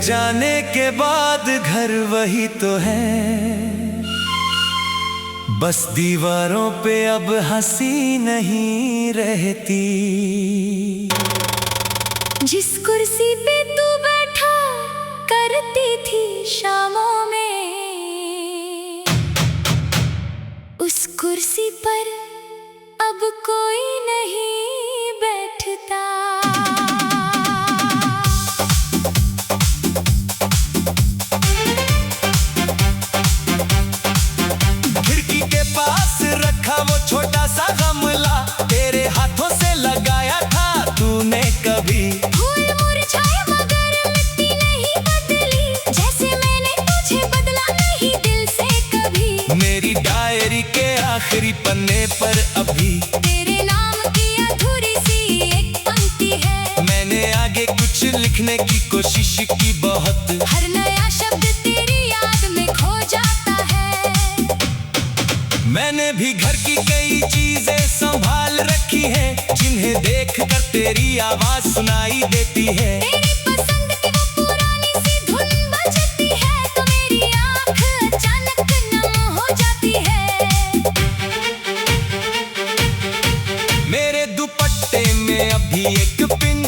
जाने के बाद घर वही तो है, बस दीवारों पे अब हंसी नहीं रहती। जिस कुर्सी पे तू बैठा करती थी शामों में, उस कुर्सी पर अब कोई नहीं बैठता। खिड़की के पास रखा वो छोटा सा गमला, तेरे हाथों से लगाया था तूने कभी। फूल मुरझाए मगर मिट्टी नहीं बदली, जैसे मैंने तुझे बदला नहीं दिल से कभी। मेरी डायरी के आखिरी पन्ने पर अभी तेरे नाम की अधूरी सी एक पंक्ति है। मैंने आगे कुछ लिखने की कोशिश की बहुत, हर नया शब्द तेरी याद में खो जाता है। मैंने भी घर की कई चीजें संभाल रखी हैं, जिन्हें देखकर तेरी आवाज सुनाई देती है। तेरी पसंद की वो पुरानी सी धुन बजती है, तो मेरी आँख अचानक नम हो जाती है। मेरे दुपट्टे में अभी एक पिन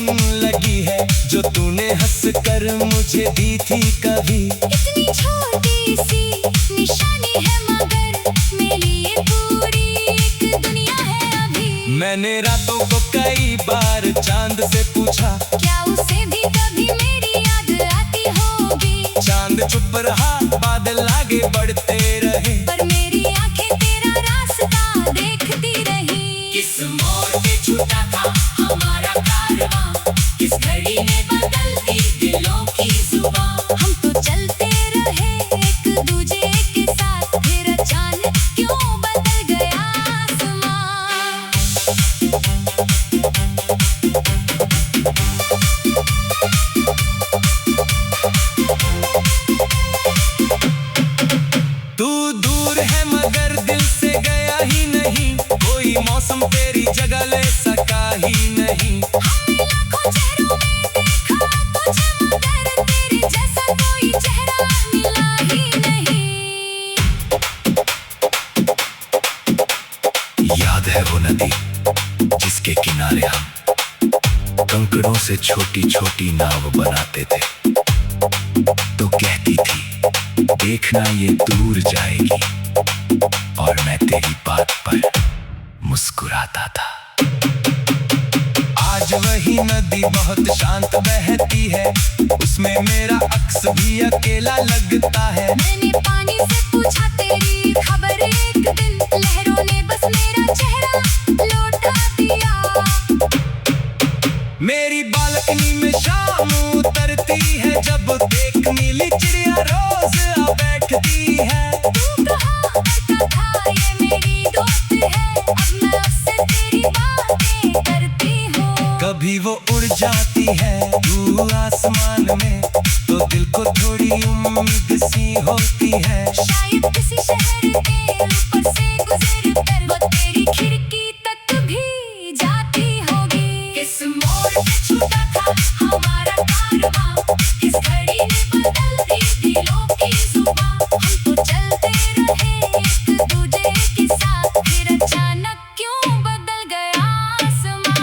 लगी है, जो तूने हंसकर मुझे दी थी कभी। इतनी छोटी सी निशानी है मगर मेरे लिए पूरी एक दुनिया है अभी। मैंने रातों को कई बार चांद से पूछा, क्या उसे भी कभी मेरी याद आती होगी। चांद चुप रहा, बादल आगे बढ़ते रहे, पर मेरी आंखें तेरा रास्ता देखती रही। किस मोड़ पे छूटा था हमारा कारवां, किस घड़ी ने बदल दी दिलों की जुबां। हम तो चलते रहे एक दूजे के साथ, फिर अचानक क्यों बदल गया आसमां। तू दूर है मगर दिल से गया ही नहीं, कोई मौसम तेरी जगह ले सका ही नहीं। हमने लाखों चेहरों में देखा तुझे, मगर तेरे जैसा कोई चेहरा मिला ही नहीं। याद है वो नदी जिसके किनारे हम कंकड़ों से छोटी छोटी नाव बनाते थे, तो कहती थी देखना ये दूर जाएगी, और मैं तेरी बात पर मुस्कुराता था। आज वही नदी बहुत शांत बहती है, उसमें मेरा अक्स भी अकेला लगता है। मैंने पानी से पूछा तेरी खबर एक दिन, लहरों ने बस मेरा चेहरा लौटा दिया। मेरी बालकनी में शाम उतरती है, जब देख नीली चिड़िया रोज आ बैठती है। तू कहा करता था ये मेरी दोस्त है, अब मैं उससे तेरी बातें करती हूँ। कभी वो उड़ जाती है तू आसमान में, तो दिल को थोड़ी उम्मीद सी होती है। शायद किसी शहर के ऊपर से गुजर कर वो तेरी खिड़की तक भी जाती होगी। किस मोड़ पे छूटा था हमारा कारवां, किस घड़ी ने बदल दी दिलों की जुबां। हम तो चलते रहे एक दूजे के साथ, फिर अचानक क्यों बदल गया आसमां।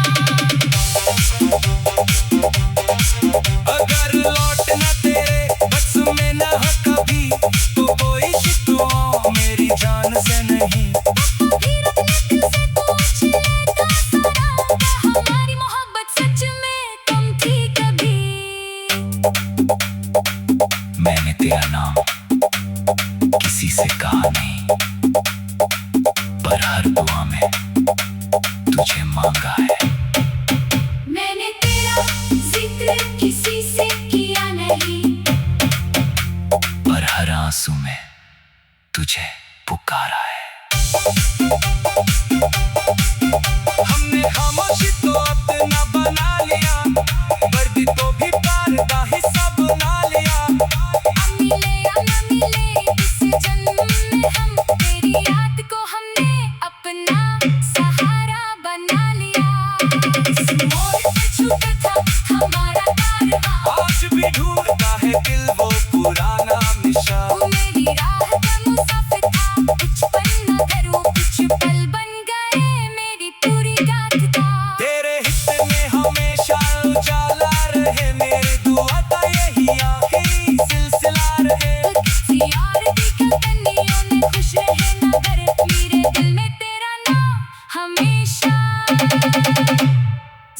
हमेशा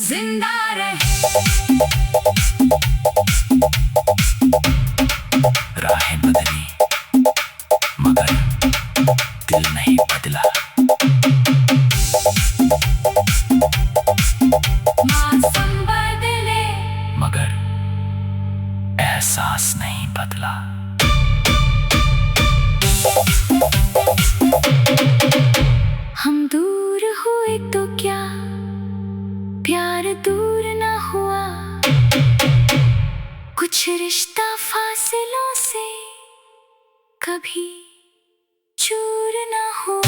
जिंदा रहे। राहें बदली मगर दिल नहीं बदला। मौसम बदले मगर एहसास नहीं बदला। हम दूर हुए तो क्या प्यार दूर ना हुआ, कुछ रिश्ता फासिलों से कभी चूर ना हुआ।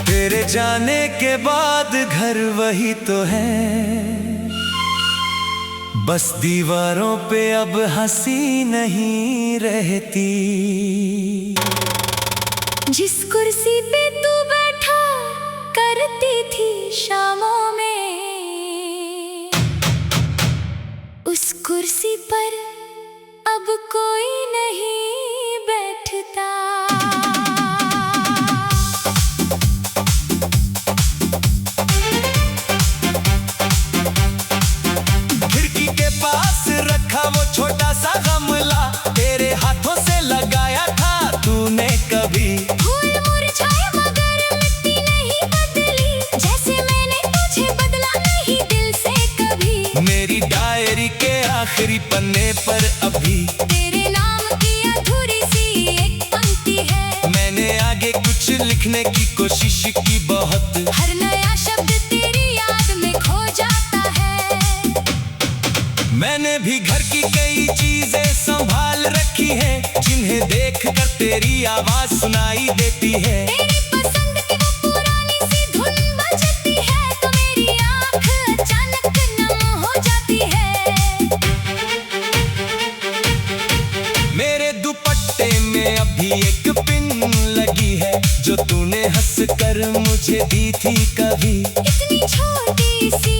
तेरे जाने के बाद घर वही तो है, बस दीवारों पे अब हंसी नहीं रहती। जिस कुर्सी पे तू बैठा करती थी शामों में, उस कुर्सी पर अब कोई नहीं बैठता। खिड़की के पास रखा वो छोटा सा गमला, तेरे हाथों से लगाया था तूने कभी। फूल मुरझाए मगर मिट्टी नहीं बदली, जैसे मैंने तुझे बदला नहीं दिल से कभी। मेरी डायरी के आखिरी पन्ने पर अभी तेरे नाम की अधूरी सी एक पंक्ति है। मैंने आगे कुछ लिखने की कोशिश की बहुत, हर नया शब्द तेरी याद में खो जाता है। मैंने भी घर की कई चीजें संभाल रखी हैं, जिन्हें देखकर तेरी आवाज सुनाई देती है। तेरी पसंद की वो पुरानी सी धुन बजती है, तो मेरी आँख अचानक नम हो जाती है। मेरे दुपट्टे में अभी एक पिन लगी है, जो तूने हंसकर मुझे दी थी कभी। इतनी छोटी सी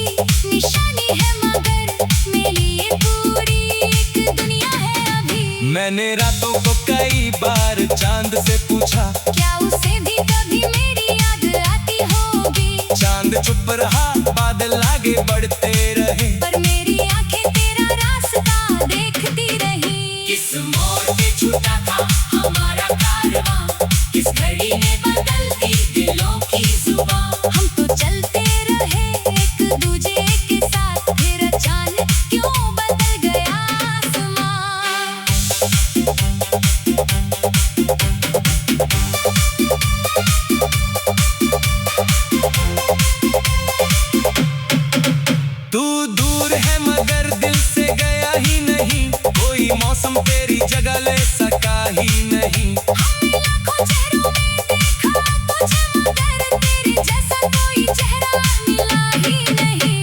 निशानी है मगर मेरी ये पूरी एक दुनिया है अभी। मैंने रातों को कई बार चांद से पूछा, क्या उसे भी कभी मेरी याद आती होगी। चांद चुप रहा, बादल आगे बढ़ते रहे। पर मेरी आंखें तेरा रास्ता देखती रही। किस मोड़ पे छूटा था हमारा कारवां, किस घड़ी में बदल दी दिलों की जुबां। हम तो चलते रहे एक दूजे के साथ, फिर अचानक क्यों बदल गया आसमां। तू दूर है मगर दिल से गया ही नहीं, कोई मौसम तेरी जगह ले सका ही नहीं। हमने लाखों चेहरों में देखा तुझे मगर तेरे जैसा कोई चेहरा मिला ही नहीं।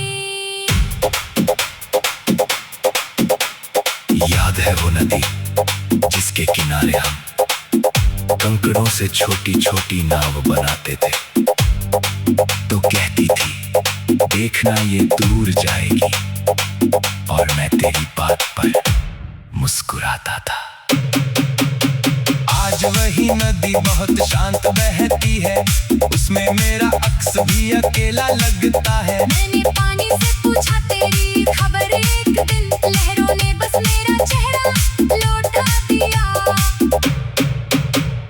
याद है वो नदी जिसके किनारे हम कंकड़ों से छोटी छोटी नाव बनाते थे, तो कहती थी देखना ये दूर जाएगी, और मैं तेरी बात पर मुस्कुराता था। आज वही नदी बहुत शांत बहती है, उसमें मेरा अक्स भी अकेला लगता है। मैंने पानी से पूछा तेरी खबर एक दिन, लहरों ने बस मेरा चेहरा लौटा दिया।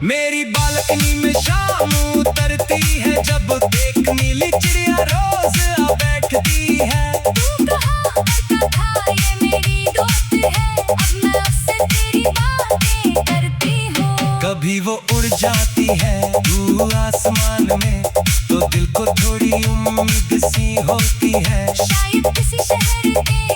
मेरी बालकनी में शाम उतरती है, जब देख नीली चिड़िया रोज आ बैठती है। तू कहा करता था ये मेरी दोस्त है, अब मैं उससे तेरी बातें करती हूँ। कभी वो उड़ जाती है तू आसमान में, तो दिल को थोड़ी उम्मीद सी होती है। शायद किसी शहर के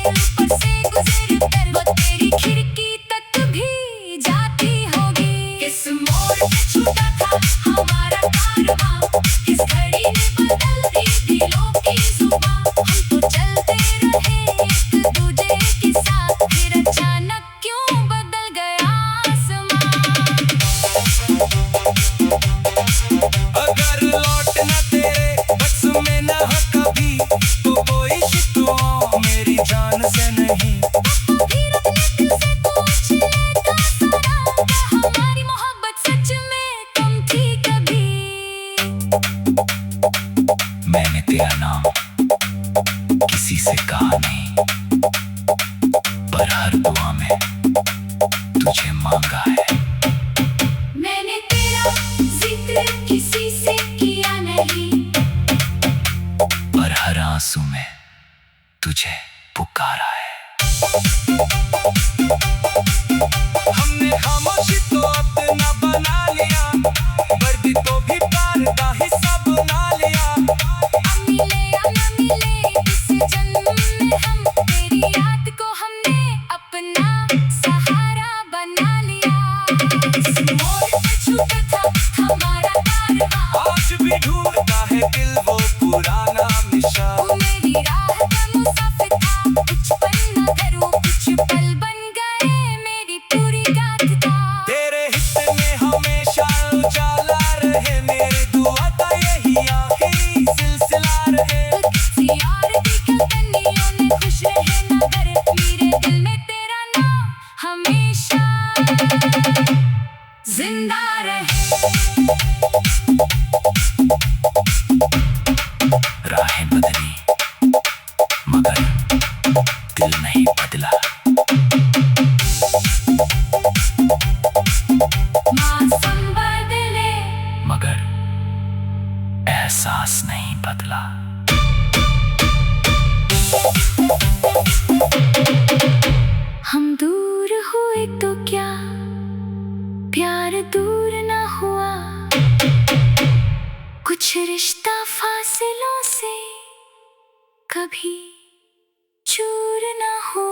नहीं। धीरज ने दिल से पूछ लेता सारा, क्या हमारी मोहब्बत सच में कम थी कभी? मैंने तेरा नाम किसी से कहा नहीं, पर हर दुआ में तुझे मांगा है। मैंने तेरा जिक्र किसी से किया नहीं, पर हर आंसू में तुझे पुकारा है। हमने खामोशी तो अपना बना लिया, वर्दी तो भी प्यार का हिस्सा बना लिया। मिले या न मिले इस जन्म में हम, तेरी याद को हमने अपना सहारा बना लिया। इस मोड़ पे छूटा था हमारा कारवां, आज भी ढूंढता है दिल वो पुराना निशान। तू मेरी राह का मुसाफिर था, कुछ पल न करूं कुछ पल बन गए मेरी पूरी गाथा। तेरे हिस्से में हमेशा उजाला रहे, मेरी दुआ का यही आखिरी सिलसिला रहे। किसी और की कहानियों में खुश रहे मगर मेरे दिल में तेरा नाम हमेशा जिंदा रहे। राहें बदली मगर दिल नहीं बदला। मौसम बदले मगर एहसास नहीं बदला। हम दूर हुए तो क्या प्यार दूर ना हुआ, कुछ रिश्ता फासिलों से कभी चूर ना हुआ।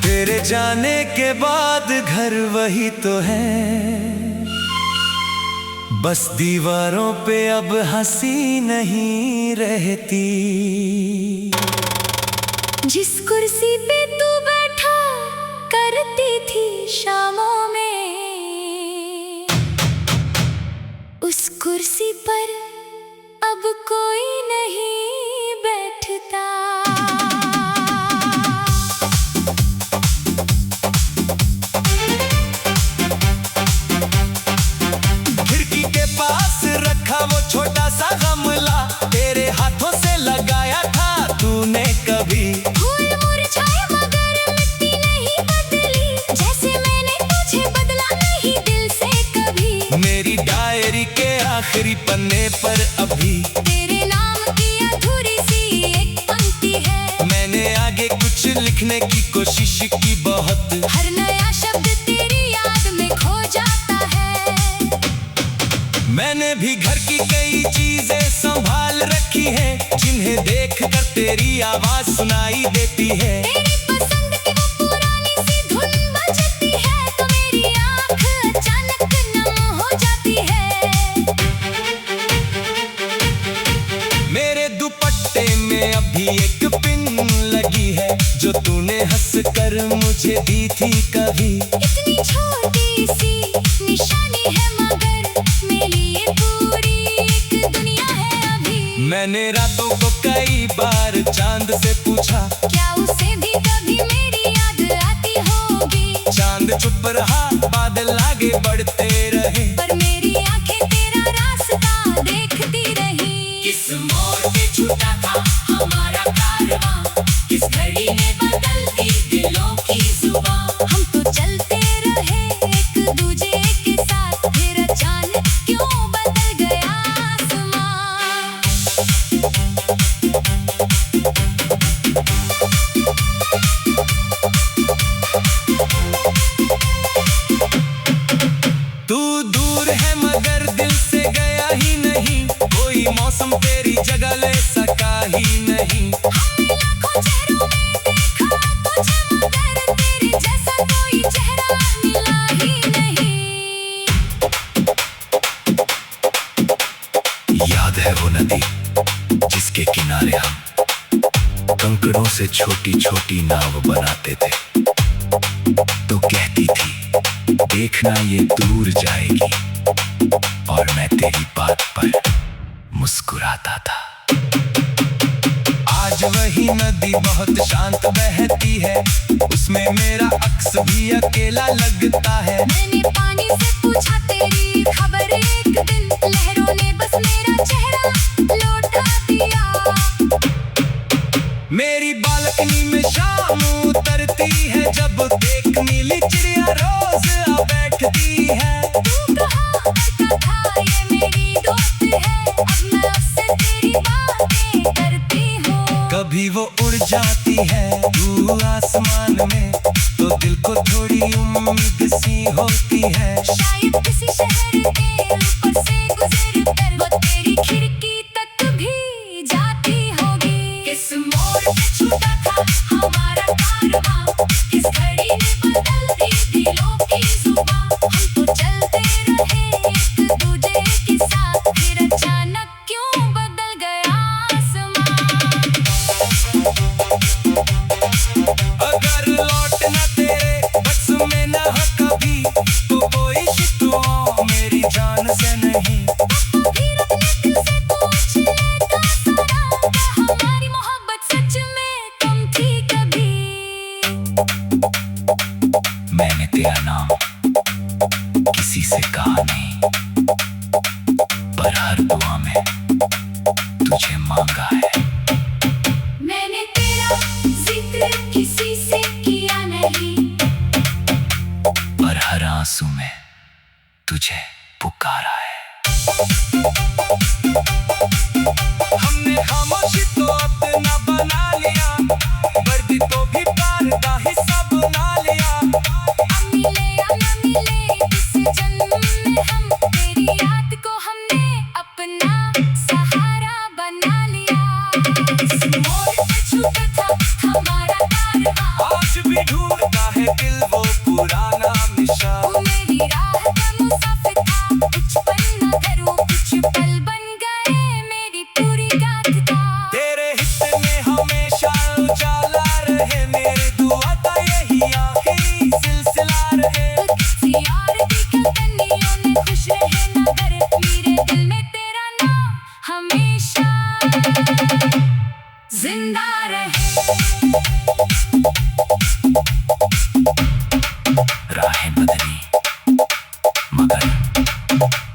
तेरे जाने के बाद घर वही तो है, बस दीवारों पे अब हंसी नहीं रहती। जिस कुर्सी पे तू बैठा करती थी शामों में, उस कुर्सी पर अब कोई नहीं बैठता। खिड़की के पास रखा वो छोटा सा गमला, तेरे हाथों से लगाया था तूने कभी। फूल मुरझाए मगर मिट्टी नहीं बदली, जैसे मैंने तुझे बदला नहीं दिल से कभी। मेरी डायरी के आखिरी पन्ने पर अभी तेरे नाम की अधूरी सी एक पंक्ति है, मैंने आगे कुछ लिखने की कोशिश की बहुत। हर नया शब्द तेरी याद में खो जाता है। मैंने भी घर की कई चीजें संभाल रखी हैं, जिन्हें देखकर तेरी आवाज सुनाई देती है। तेरी पसंद की वो पुरानी सी धुन बजती है, तो मेरी आँख अचानक नम हो जाती है। मेरे दुपट्टे में अभी एक पिन लगी है, जो तूने हंस कर मुझे दी थी कभी। इतनी छोटी सी निशानी है मगर मेरे लिए पूरी एक दुनिया है अभी। मैंने रातों को कई बार चांद से पूछा, क्या उसे भी कभी मेरी याद आती होगी? चांद चुप रहा, बादल आगे बढ़ते रहे। पर मेरी आंखें तेरा रास्ता देखती रही। किस मोड़ पे छूटा था हमारा कारवां, किस घड़ी में बदल दी दिलों की जुबां। हम तो चलते रहे एक दूजे के साथ, फिर अचानक क्यों बदल गया आसमां। तू दूर है मगर दिल से गया ही नहीं, कोई मौसम तेरी जगह ले सका ही नहीं। हमने लाखों चेहरों में देखा तुझे मगर तेरे जैसा कोई चेहरा मिला ही नहीं। किनारे हम कंकड़ों से छोटी छोटी नाव बनाते थे। तो कहती थी देखना ये दूर जाएगी, और मैं तेरी बात पर मुस्कुराता था। आज वही नदी बहुत शांत बहती है, उसमें मेरा अक्स भी अकेला लगता है। मैंने पानी से पूछा तेरी खबर एक दिन, लहरों ने बस मेरा चेहरा लौटा दिया। मेरी बालकनी में शाम उतरती है, जब देख नीली चिड़िया रोज आ बैठती है। तू कहा करता था ये मेरी दोस्त है, अब मैं उससे तेरी बातें करती हूँ। कभी वो उड़ जाती है तू आसमान में, तो दिल को थोड़ी उम्मीद सी होती है। शायद किसी शहर के ऊपर से गुजर कर वो तेरी खिड़की तक भी जाती होगी। किस मोड़ पे छूटा था हमारा कारवां, किस घड़ी ने बदल दी दिलों की जुबां। हम तो चलते रहे एक दूजे के साथ, फिर अचानक क्यों बदल गया आसमां। अगर लौटना तेरे बस में न हो कभी, तो कोई शिकवा मेरी जान से नहीं। फिर अपने दिल से पूछ लेता सारा, क्या हमारी मोहब्बत सच में कम थी कभी। मैंने तेरा नाम किसी से कहा नहीं, पर हर दुआ में तुझे मांगा है। मैंने तेरा जिक्र किसी से किया नहीं, पर हर आंसू में तुझे पुकारा है। हमने खामोशी तो अपना बना लिया, वर्दी तो भी प्यार का हिस्सा बना लिया। अब मिले या न मिले इस जन्म में हम, तेरी याद को हमने अपना सहारा बना लिया। इस मोड़ पे छूटा था हमारा कारवां, आज भी ढूंढता है दिल वो पुराना निशान। वो मेरी राह का मुसाफिर था, कुछ पल न करूं कुछ पल बन गए मेरी पूरी गाथा। तेरे हिस्से में हमेशा उजाला रहे, मेरी दुआ का यही आखिरी सिलसिला रहे। किसी और की कहानियों में खुश रहे मगर मेरे दिल में तेरा नाम हमेशा जिंदा रहे। राहें बदली मगर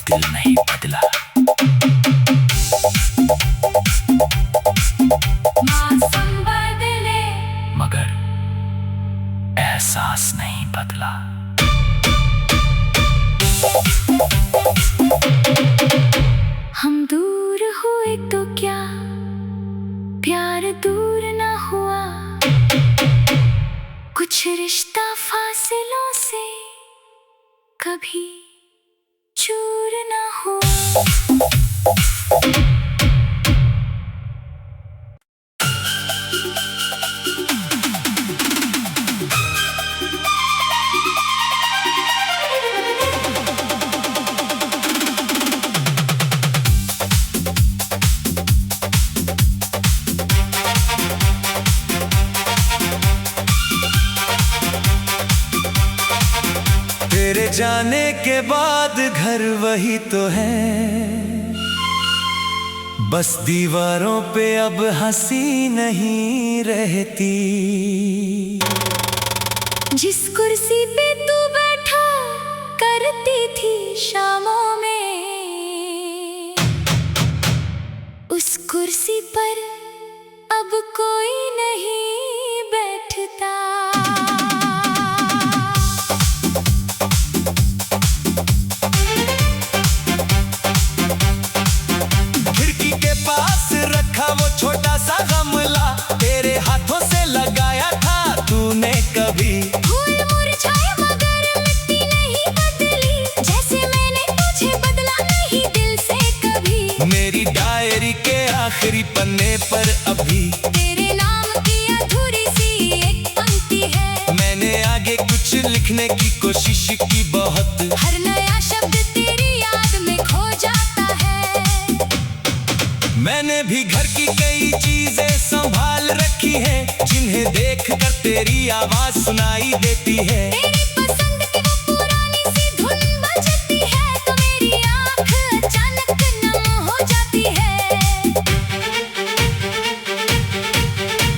दिल नहीं बदला। मौसम बदले मगर एहसास नहीं बदला। हम दूर हुए तो क्या प्यार दूर न हुआ, कुछ रिश्ता फासिलों से कभी चूर न हुआ। तेरे जाने के बाद घर वही तो है, बस दीवारों पे अब हंसी नहीं रहती। जिस कुर्सी पे तू बैठा करती थी शामों में, उस कुर्सी पर अब कोई नहीं बैठता। खिड़की के पास रखा वो छोटा सा गमला, तेरे हाथों से लगाया था तूने कभी। फूल मुरझाए मगर मिट्टी नहीं बदली, जैसे मैंने तुझे बदला नहीं दिल से कभी। मेरी डायरी के आखिरी पन्ने पर अभी तेरे नाम की अधूरी सी एक पंक्ति है। मैंने आगे कुछ लिखने की कोशिश की बहुत, हर नया शब्द तेरी याद में खो जाता है। मैंने भी घर की कई चीज लगी है, जिन्हें देख कर तेरी आवाज सुनाई देती है। तेरी पसंद की वो पुरानी सी धुन बजती है तो मेरी आँख अचानक नम हो जाती है।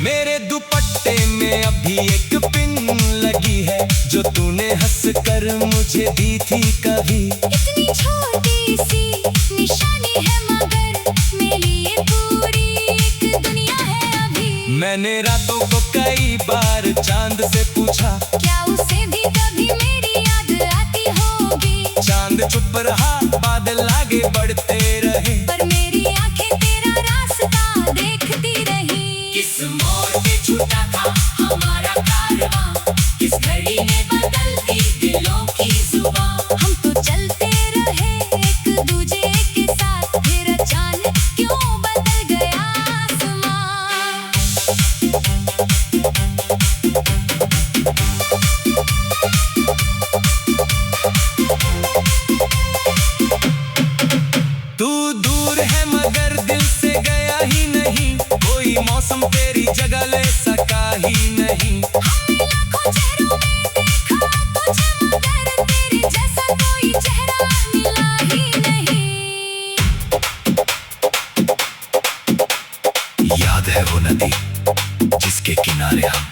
मेरे दुपट्टे में अभी एक पिन लगी है, जो तूने हंस कर मुझे दी थी कभी। इतनी छोटी सी निशानी है मगर मेरे लिए पूरी एक दुनिया है अभी। मैंने रातों को कई बार चांद से पूछा, क्या उसे भी कभी मेरी याद आती होगी। चांद चुप रहा, बादल आगे बढ़ते रहे, पर मेरी आंखें तेरा रास्ता देखती रही। किस मोड़ पे छूटा था हमारा कारवां, किस घड़ी में बदल दी दिलों की जुबां। हम तो चलते रहे एक दूजे के साथ, फिर अचानक क्यों बदल गया आसमां। तू दूर है मगर दिल से गया ही नहीं, कोई मौसम तेरी जगह ले सका ही नहीं। हमने लाखों चेहरों में देखा तुझे मगर तेरे जैसा कोई चेहरा मिला ही नहीं। याद है वो नदी जिसके किनारे हम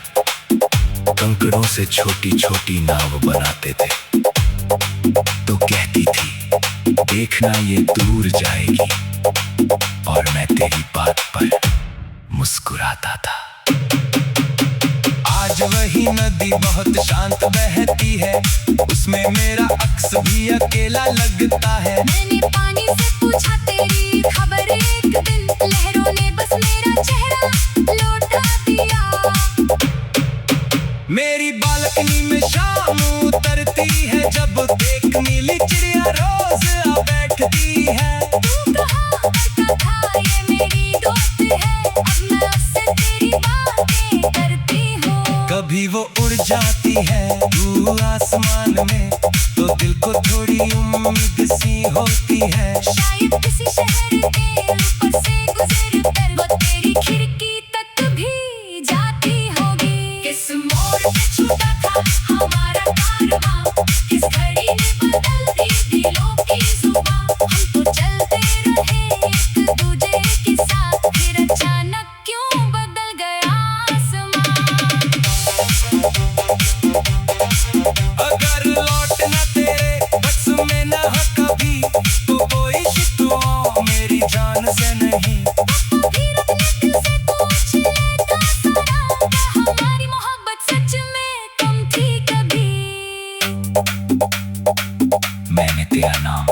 कंकड़ों से छोटी छोटी नाव बनाते थे, तो कहती थी देखना ये दूर जाएगी, और मैं तेरी बात पर मुस्कुराता था। आज वही नदी बहुत शांत बहती है, उसमें मेरा अक्स भी अकेला लगता है। मैंने पानी से पूछा तेरी खबर एक दिन, लहरों ने बस मेरा चेहरा लौटा दिया। मेरी बालकनी में शाम उतरती है, जब देख नीली चिड़िया रोज आ बैठती है। तू कहा करता था ये मेरी दोस्त है, अब मैं उससे तेरी बातें करती हूँ। कभी वो उड़ जाती है तू आसमान में, तो दिल को थोड़ी उम्मीद सी होती है। शायद किसी शहर के ऊपर से गुजर कर वो तेरी खिड़की तक भी जाती होगी। किस मोड़ पे छूटा था हमारा कारवां, किस घड़ी में बदल दी दिलों की जुबां। हम तो चलते रहे एक दूजे के साथ, फिर अचानक क्यों बदल गया आसमां। अगर लौटना तेरे बस में न हो कभी, तो कोई शिकवा मेरी जान से नहीं। फिर अपने दिल से पूछ लेता सारा, क्या हमारी मोहब्बत सच में कम थी कभी। मैंने तेरा नाम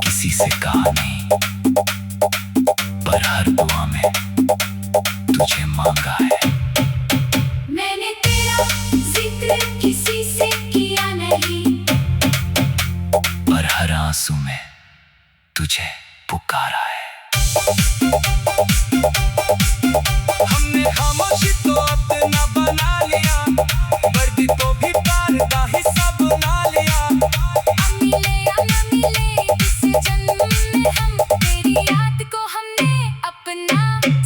किसी से कहा नहीं, पर हर दुआ में तुझे मांगा है। मैंने तेरा जिक्र किसी से किया नहीं, पर हर आंसू में तुझे पुकारा है। हमने खामोशी तो अपना बना लिया, वर्दी तो भी प्यार का हिस्सा बना लिया। अब मिले या न मिले इस जन्म में हम, तेरी याद को हमने अपना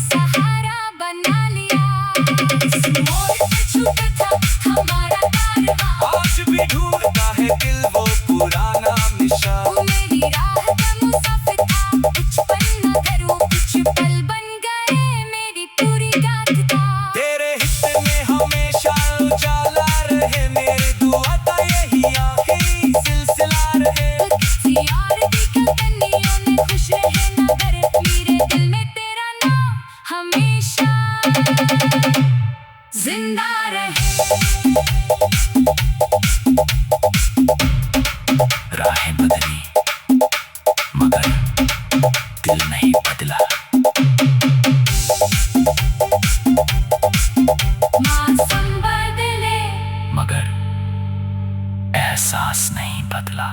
सहारा बना लिया। किस मोड़ पे छूटा था हमारा कारवां, आज भी ढूंढता है दिल वो पुराना निशान। वो मेरी राह का मुसाफिर था, कुछ पल न करूं कुछ पल बन गए मेरी पूरी गाथा। तेरे हिस्से में हमेशा उजाला रहे, मेरी दुआ का यही आखिरी सिलसिला रहे। किसी और की कलकनियों में खुश रहे मगर मेरे दिल में तेरा नाम हमेशा जिंदा रहे। राहें बदली मगर दिल नहीं बदला। मौसम बदले मगर एहसास नहीं बदला।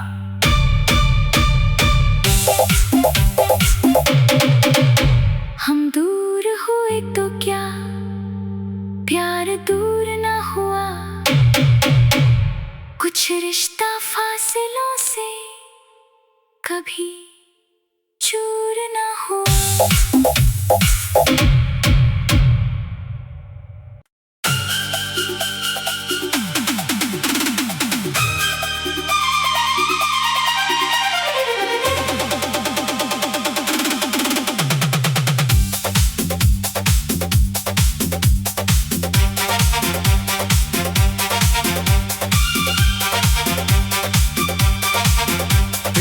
हम दूर हुए तो क्या प्यार दूर न हुआ, कुछ रिश्ता फासिलों से कभी चूर न हुआ।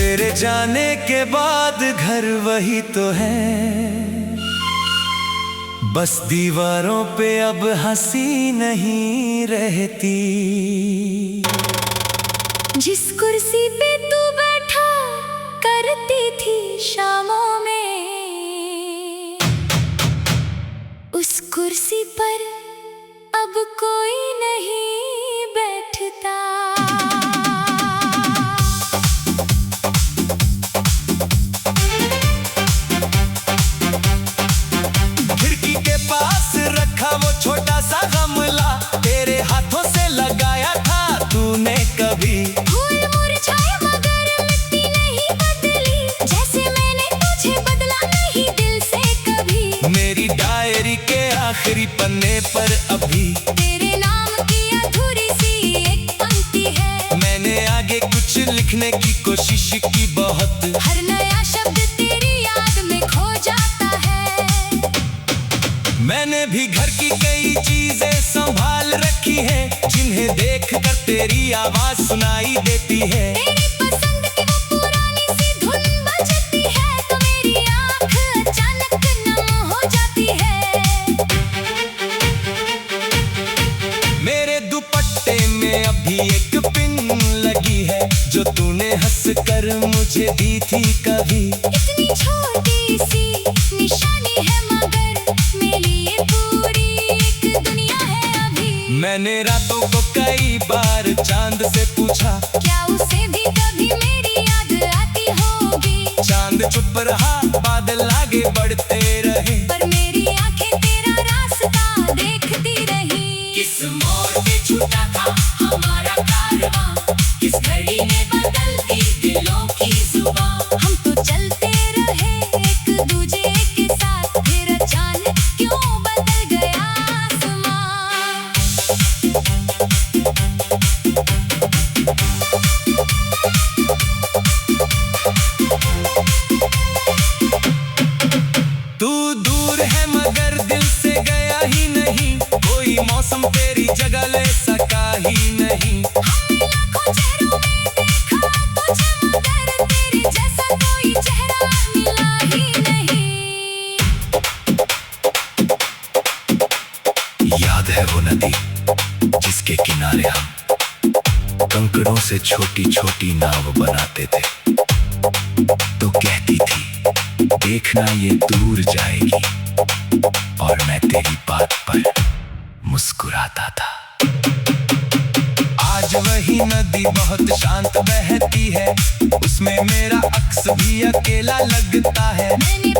तेरे जाने के बाद घर वही तो है, बस दीवारों पे अब हंसी नहीं रहती। जिस कुर्सी पे तू बैठा करती थी शामों में, उस कुर्सी पर अब कोई नहीं बैठता। खिड़की के पास रखा वो छोटा सा गमला, तेरे हाथों से लगाया था तूने कभी। फूल मुरझाए मगर मिट्टी नहीं बदली, जैसे मैंने तुझे बदला नहीं दिल से कभी। मेरी डायरी के आखिरी पन्ने पर अभी तेरे नाम की अधूरी सी एक पंक्ति है। मैंने आगे कुछ लिखने की कोशिश की बहुत, हर नया शब्द तेरी याद में खो जाता है। मैंने भी घर की कई चीजें संभाल रखी हैं, जिन्हें देखकर तेरी आवाज सुनाई देती है। तेरी पसंद की वो पुरानी सी धुन बजती है, तो मेरी आँख अचानक नम हो जाती है। मेरे दुपट्टे में अभी एक पिन लगी है, जो तूने हंसकर मुझे दी थी कभी। इतनी छोटी सी निशानी है मगर मेरी ये पूरी एक दुनिया है अभी। मैंने रातों को कई बार चांद से पूछा, क्या उसे भी कभी मेरी याद आती होगी। चांद चुप रहा, बादल आगे बढ़ते रहे, पर मेरी आंखें तेरा रास्ता देखती रही। किस मोड़ पे छूटा था हमारा कारवां, किस घड़ी ने बदल दी दिलों की जुबां। हम तो चलते रहे एक दूजे के साथ, फिर अचानक क्यों बदल गया आसमां। तू दूर है मगर दिल से गया ही नहीं, कोई मौसम तेरी जगह ले सका ही नहीं। हमने लाखों चेहरों में देखा तुझे, मगर तेरे जैसा कोई चेहरा मिला ही नहीं। याद है वो नदी जिसके किनारे हम कंकड़ों से छोटी छोटी नाव बनाते थे, तो कहती थी देखना ये दूर जाएगी, और मैं तेरी बात पर मुस्कुराता था। आज वही नदी बहुत शांत बहती है, उसमें मेरा अक्स भी अकेला लगता है। मैंने